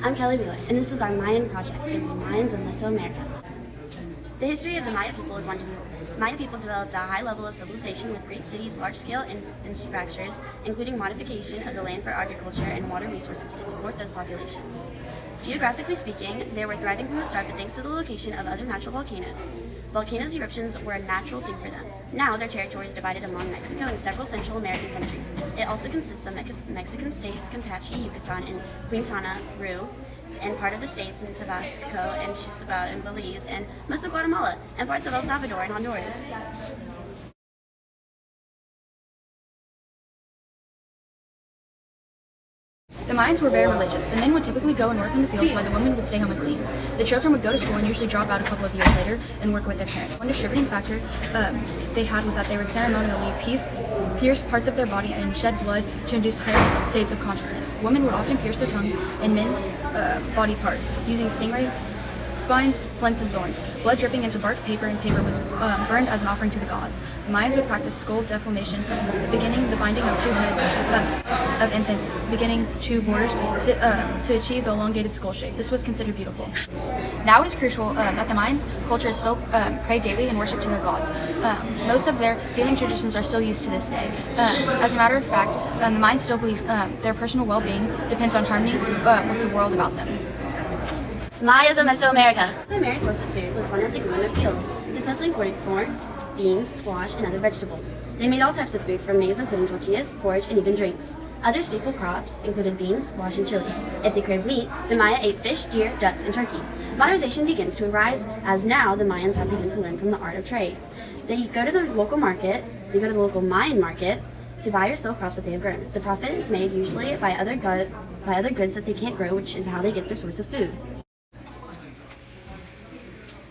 I'm Kelly Wheeler, and this is our Mayan project, the Mayans of Mesoamerica. The history of the Maya people is one to behold. Maya people developed a high level of civilization with great cities, large-scale infrastructures, including modification of the land for agriculture and water resources to support those populations. Geographically speaking, they were thriving from the start, but thanks to the location of other natural volcanoes. Volcanoes' eruptions were a natural thing for them. Now, their territory is divided among Mexico and several Central American countries. It also consists of Mexican states, Campeche, Yucatan, and Quintana Roo, and part of the states in Tabasco and Chihuahua and Belize, and most of Guatemala, and parts of El Salvador and Honduras. The Mayans were very religious. The men would typically go and work in the fields while the women would stay home and clean. The children would go to school and usually drop out a couple of years later and work with their parents. One distributing factor they had was that they would ceremonially pierce parts of their body and shed blood to induce higher states of consciousness. Women would often pierce their tongues and men body parts using stingray spines, flints, and thorns. Blood dripping into bark, paper, and paper was burned as an offering to the gods. The Mayans would practice skull deformation, beginning the binding of two heads of infants, beginning two borders to achieve the elongated skull shape. This was considered beautiful. Now it is crucial that the Mayans' culture still pray daily and worship to their gods. Most of their healing traditions are still used to this day. As a matter of fact, the Mayans still believe their personal well-being depends on harmony with the world about them. Mayas of Mesoamerica. The primary source of food was one that they grew in their fields. This mostly included corn, beans, squash, and other vegetables. They made all types of food from maize, including tortillas, porridge, and even drinks. Other staple crops included beans, squash, and chilies. If they craved meat, the Maya ate fish, deer, ducks, and turkey. Modernization begins to arise, as now the Mayans have begun to learn from the art of trade. They go to the local Mayan market, to buy or sell crops that they have grown. The profit is made usually by other goods that they can't grow, which is how they get their source of food.